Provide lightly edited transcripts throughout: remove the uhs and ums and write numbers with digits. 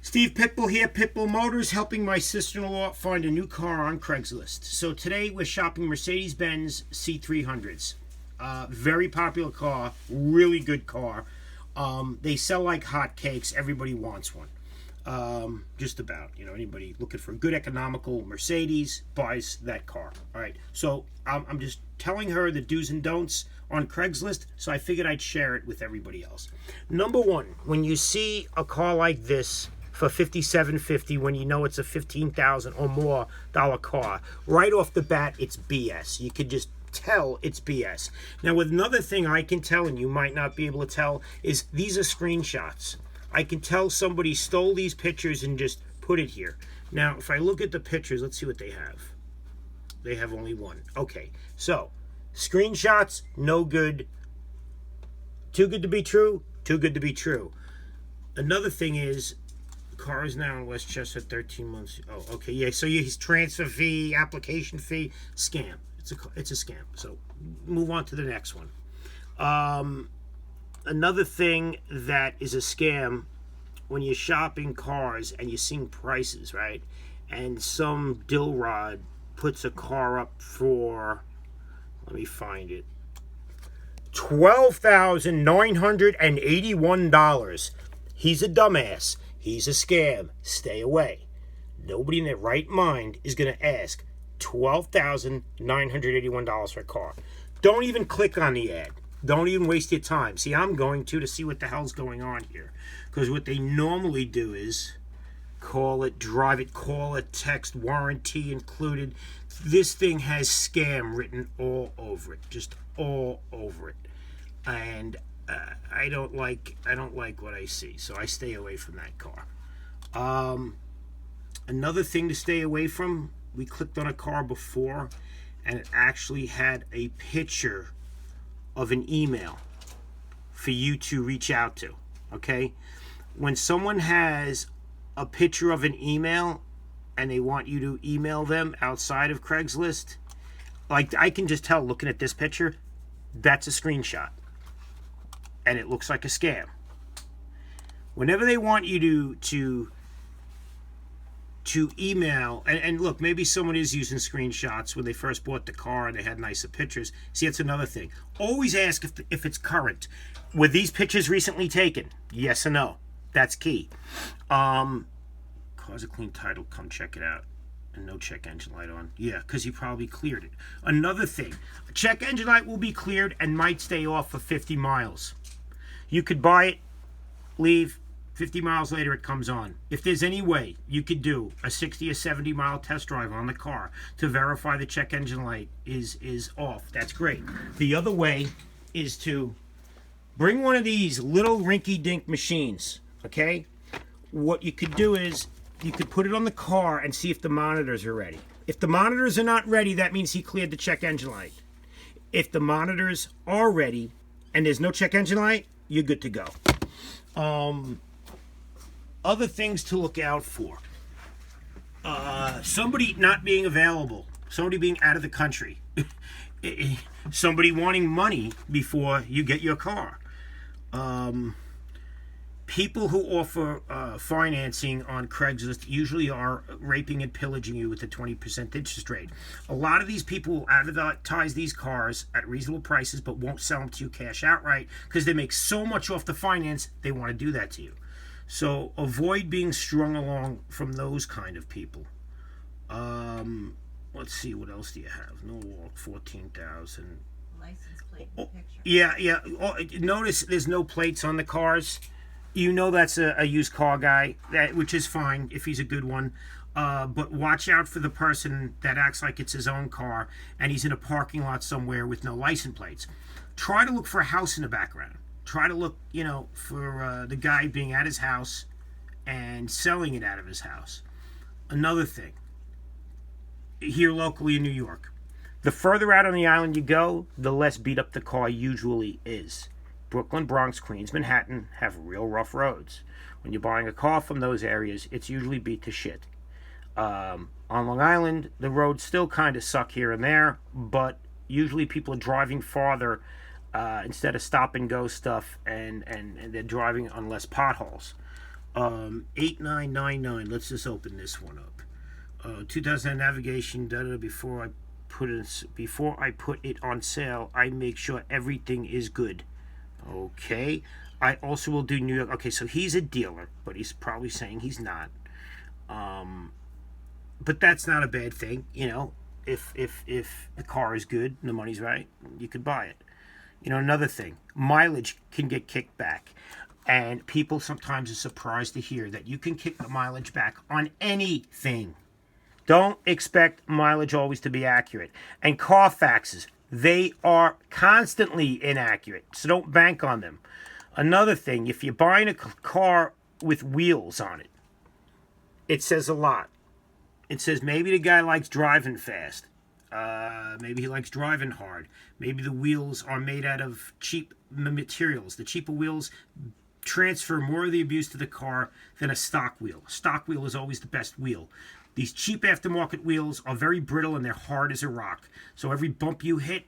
Steve Pitbull here, Pitbull Motors, helping my sister-in-law find a new car on Craigslist. So today we're shopping Mercedes-Benz C300s. Very popular car, really good car. They sell like hotcakes. Everybody wants one. Just about, anybody looking for a good economical Mercedes buys that car. All right, so I'm just telling her the do's and don'ts on Craigslist, so I figured I'd share it with everybody else. Number one, when you see a car like this for $57.50, when you know it's a $15,000 or more car, right off the bat, it's BS. You could just tell it's BS. Now, with another thing I can tell, and you might not be able to tell, is these are screenshots. I can tell somebody stole these pictures and just put it here. Now, if I look at the pictures, let's see what they have. They have only one. Okay, so screenshots, no good. Too good to be true, too good to be true. Another thing is, car is now in Westchester, 13 months. Oh, okay, yeah, so his transfer fee, application fee, scam. It's a scam. So move on to the next one. Another thing that is a scam, when you're shopping cars and you're seeing prices, right? And some dill rod puts a car up for, let me find it, $12,981. He's a dumbass. He's a scam. Stay away. Nobody in their right mind is going to ask $12,981 for a car. Don't even click on the ad. Don't even waste your time. See, I'm going to see what the hell's going on here. Because what they normally do is call it, drive it, call it, text, warranty included. This thing has scam written all over it. Just all over it. And I don't like what I see. So I stay away from that car. Another thing to stay away from, we clicked on a car before and it actually had a picture of an email for you to reach out to. Okay, when someone has a picture of an email and they want you to email them outside of Craigslist, like I can just tell looking at this picture, that's a screenshot and it looks like a scam. Whenever they want you to email, and look, maybe someone is using screenshots when they first bought the car and they had nicer pictures. See, that's another thing. Always ask if it's current. Were these pictures recently taken? Yes or no. That's key. Car's a clean title. Come check it out. And no check engine light on. Yeah, because you probably cleared it. Another thing. A check engine light will be cleared and might stay off for 50 miles. You could buy it, leave, 50 miles later it comes on. If there's any way you could do a 60 or 70 mile test drive on the car to verify the check engine light is off, that's great. The other way is to bring one of these little rinky-dink machines, okay? What you could do is you could put it on the car and see if the monitors are ready. If the monitors are not ready, that means he cleared the check engine light. If the monitors are ready and there's no check engine light, you're good to go. Other things to look out for. Somebody not being available. Somebody being out of the country. Somebody wanting money before you get your car. People who offer financing on Craigslist usually are raping and pillaging you with a 20% interest rate. A lot of these people will advertise these cars at reasonable prices but won't sell them to you cash outright because they make so much off the finance, they want to do that to you. So avoid being strung along from those kind of people. Let's see, what else do you have? No walk, 14,000. License plate in the picture. Yeah. Notice there's no plates on the cars. You know that's a used car guy, which is fine if he's a good one. But watch out for the person that acts like it's his own car and he's in a parking lot somewhere with no license plates. Try to look for a house in the background. Try to look, for the guy being at his house and selling it out of his house. Another thing, here locally in New York, the further out on the island you go, the less beat up the car usually is. Brooklyn, Bronx, Queens, Manhattan have real rough roads. When you're buying a car from those areas, it's usually beat to shit. On Long Island, the roads still kind of suck here and there, but usually people are driving farther instead of stop and go stuff, and they're driving on less potholes. 8999. Let's just open this one up. 2000 navigation data. Before I put it on sale, I make sure everything is good. Okay. I also will do New York. Okay, so he's a dealer, but he's probably saying he's not. But that's not a bad thing, you know. If the car is good and the money's right, you could buy it. You know, another thing, mileage can get kicked back. And people sometimes are surprised to hear that you can kick the mileage back on anything. Don't expect mileage always to be accurate. And Carfaxes, they are constantly inaccurate, so don't bank on them. Another thing, if you're buying a car with wheels on it, it says a lot. It says maybe the guy likes driving fast. Maybe he likes driving hard. Maybe the wheels are made out of cheap materials. The cheaper wheels transfer more of the abuse to the car than a stock wheel. A stock wheel is always the best wheel. These cheap aftermarket wheels are very brittle and they're hard as a rock. So every bump you hit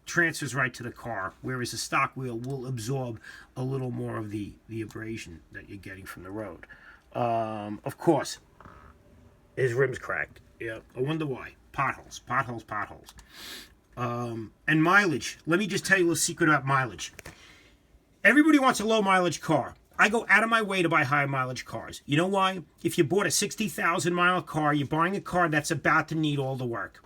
transfers right to the car, whereas a stock wheel will absorb a little more of the abrasion that you're getting from the road. Of course, his rim's cracked. Yeah, I wonder why. Potholes. And mileage. Let me just tell you a little secret about mileage. Everybody wants a low mileage car. I go out of my way to buy high mileage cars. You know why? If you bought a 60,000 mile car, you're buying a car that's about to need all the work.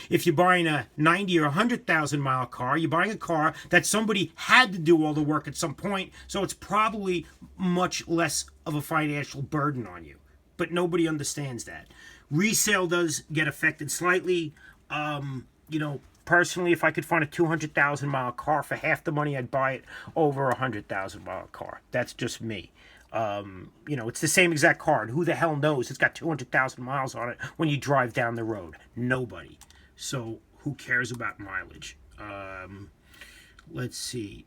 If you're buying a 90 or 100,000 mile car, you're buying a car that somebody had to do all the work at some point, so it's probably much less of a financial burden on you. But nobody understands that. Resale does get affected slightly. You know, personally, if I could find a 200,000 mile car for half the money, I'd buy it over a 100,000 mile car. That's just me. You know, it's the same exact car. And who the hell knows? It's got 200,000 miles on it when you drive down the road. Nobody. So who cares about mileage? Let's see.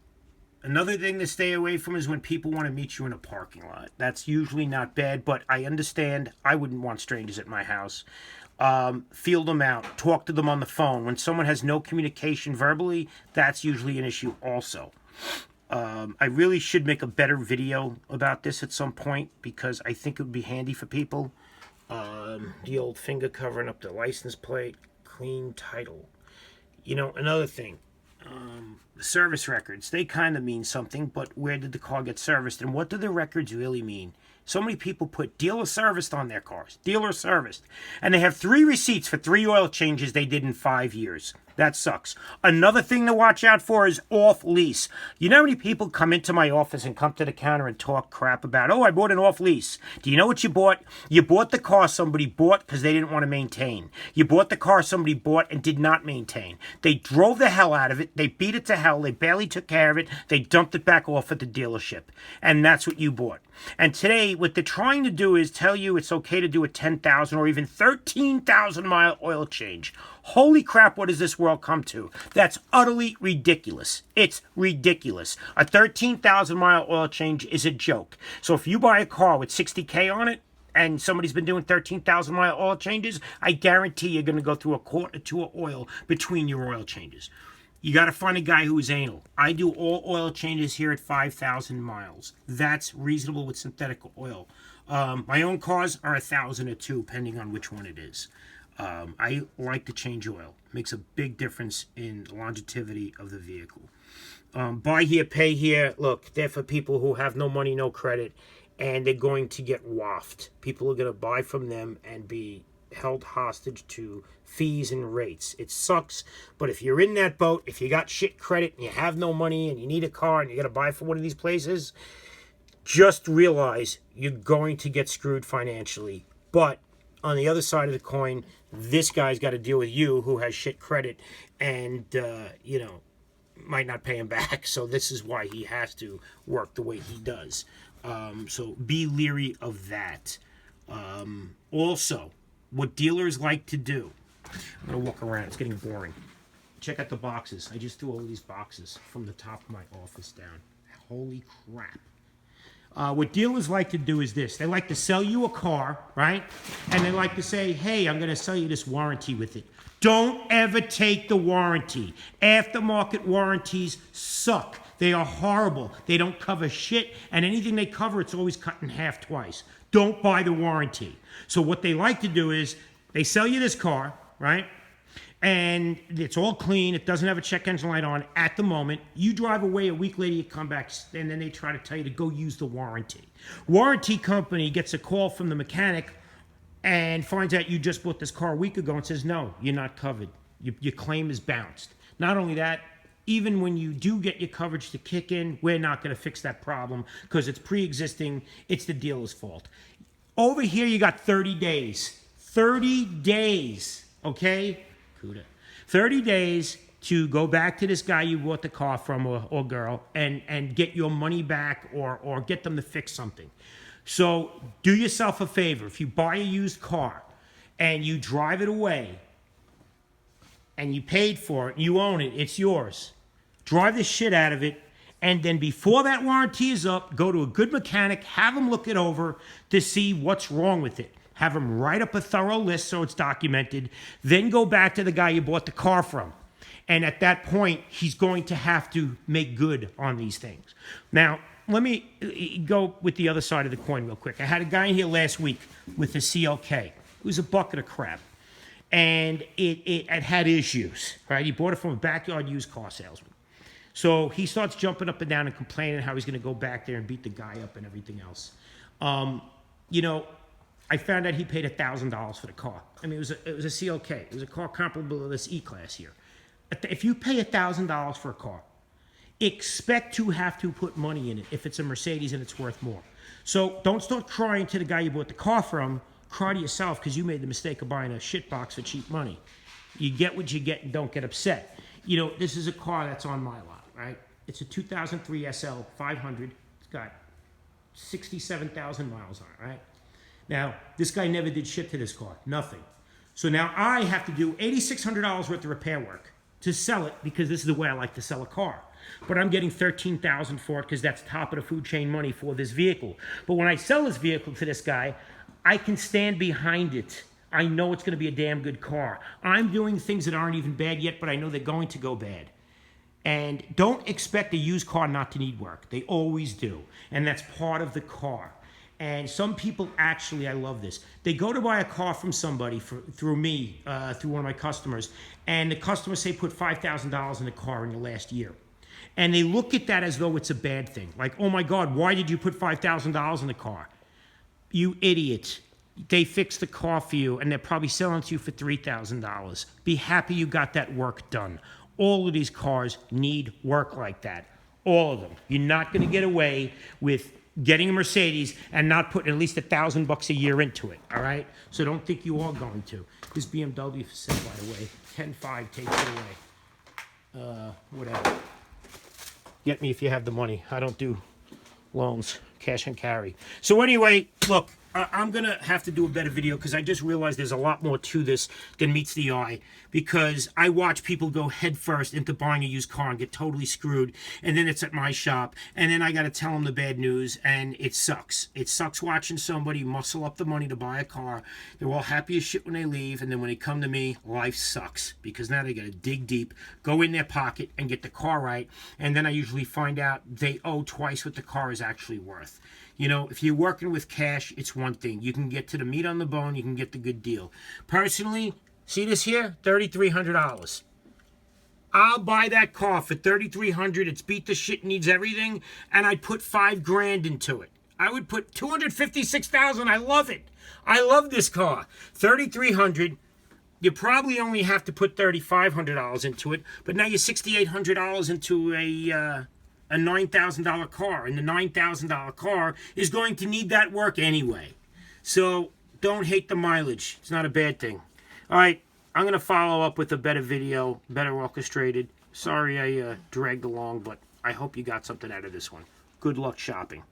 Another thing to stay away from is when people want to meet you in a parking lot. That's usually not bad, but I understand. I wouldn't want strangers at my house. Feel them out. Talk to them on the phone. When someone has no communication verbally, that's usually an issue also. I really should make a better video about this at some point because I think it would be handy for people. The old finger covering up the license plate. Clean title. You know, another thing. The service records, they kind of mean something, but where did the car get serviced? And what do the records really mean? So many people put dealer serviced on their cars. Dealer serviced. And they have 3 receipts for 3 oil changes they did in 5 years. That sucks. Another thing to watch out for is off lease. You know how many people come into my office and come to the counter and talk crap about, oh, I bought an off lease. Do you know what you bought? You bought the car somebody bought because they didn't want to maintain. You bought the car somebody bought and did not maintain. They drove the hell out of it. They beat it to hell. They barely took care of it. They dumped it back off at the dealership. And that's what you bought. And today, what they're trying to do is tell you it's okay to do a 10,000 or even 13,000 mile oil change. Holy crap, what does this world come to? That's utterly ridiculous. It's ridiculous. A 13,000 mile oil change is a joke. So if you buy a car with 60K on it, and somebody's been doing 13,000 mile oil changes, I guarantee you're going to go through a quart or 2 of oil between your oil changes. You got to find a guy who is anal. I do all oil changes here at 5,000 miles. That's reasonable with synthetic oil. My own cars are 1,000 or 2, depending on which one it is. I like to change oil. Makes a big difference in the longevity of the vehicle. Buy here, pay here. Look, they're for people who have no money, no credit, and they're going to get waffed. People are going to buy from them and be held hostage to fees and rates. It sucks, but if you're in that boat, if you got shit credit and you have no money and you need a car and you got to buy from one of these places, just realize you're going to get screwed financially. But on the other side of the coin, this guy's got to deal with you who has shit credit and, you know, might not pay him back. So this is why he has to work the way he does. So be leery of that. Also, what dealers like to do, I'm going to walk around. It's getting boring. Check out the boxes. I just threw all these boxes from the top of my office down. Holy crap. What dealers like to do is this. They like to sell you a car, right? And they like to say, hey, I'm going to sell you this warranty with it. Don't ever take the warranty. Aftermarket warranties suck. They are horrible. They don't cover shit, and anything they cover, it's always cut in half twice. Don't buy the warranty. So what they like to do is they sell you this car, right? And it's all clean. It doesn't have a check engine light on at the moment. You drive away, a week later you come back, and then they try to tell you to go use the warranty. Warranty company gets a call from the mechanic and finds out you just bought this car a week ago and says, no, you're not covered. Your claim is bounced. Not only that, even when you do get your coverage to kick in, we're not going to fix that problem because it's pre-existing. It's the dealer's fault. Over here, you got 30 days. 30 days, okay? 30 days to go back to this guy you bought the car from or girl and get your money back or get them to fix something. So do yourself a favor. If you buy a used car and you drive it away and you paid for it, you own it, it's yours. Drive the shit out of it, and then before that warranty is up, go to a good mechanic, have him look it over to see what's wrong with it. Have him write up a thorough list so it's documented. Then go back to the guy you bought the car from. And at that point, he's going to have to make good on these things. Now, let me go with the other side of the coin real quick. I had a guy in here last week with a CLK. It was a bucket of crap. And it had issues, right? He bought it from a backyard used car salesman. So he starts jumping up and down and complaining how he's going to go back there and beat the guy up and everything else. I found out he paid $1,000 for the car. I mean, it was a CLK. It was a car comparable to this E-Class here. If you pay $1,000 for a car, expect to have to put money in it if it's a Mercedes and it's worth more. So don't start crying to the guy you bought the car from. Cry to yourself because you made the mistake of buying a shit box for cheap money. You get what you get and don't get upset. This is a car that's on my lot, right? It's a 2003 SL 500. It's got 67,000 miles on it, right? Now, this guy never did shit to this car, nothing. So now I have to do $8,600 worth of repair work to sell it because this is the way I like to sell a car. But I'm getting $13,000 for it because that's top of the food chain money for this vehicle. But when I sell this vehicle to this guy, I can stand behind it. I know it's going to be a damn good car. I'm doing things that aren't even bad yet, but I know they're going to go bad. And don't expect a used car not to need work. They always do. And that's part of the car. And some people actually, I love this, they go to buy a car from somebody through me, through one of my customers, and the customers say put $5,000 in the car in the last year. And they look at that as though it's a bad thing. Like, oh my God, why did you put $5,000 in the car? You idiot. They fixed the car for you, and they're probably selling it to you for $3,000. Be happy you got that work done. All of these cars need work like that. All of them. You're not going to get away with getting a Mercedes and not putting at least $1,000 a year into it, all right? So don't think you are going to. This BMW for sale, by the way, 10.5, take it away. Whatever. Get me if you have the money. I don't do loans, cash and carry. So anyway, look, I'm going to have to do a better video because I just realized there's a lot more to this than meets the eye, because I watch people go headfirst into buying a used car and get totally screwed, and then it's at my shop, and then I got to tell them the bad news, and it sucks. It sucks watching somebody muscle up the money to buy a car. They're all happy as shit when they leave, and then when they come to me, life sucks, because now they got to dig deep, go in their pocket, and get the car right, and then I usually find out they owe twice what the car is actually worth. If you're working with cash, it's one thing. You can get to the meat on the bone. You can get the good deal. Personally, see this here? $3,300. I'll buy that car for $3,300. It's beat the shit, needs everything, and I'd put $5,000 into it. I would put $256,000. I love it. I love this car. $3,300. You probably only have to put $3,500 into it, but now you're $6,800 into a $9,000 car, and the $9,000 car is going to need that work anyway. So don't hate the mileage. It's not a bad thing. All right, I'm going to follow up with a better video, better orchestrated. Sorry I dragged along, but I hope you got something out of this one. Good luck shopping.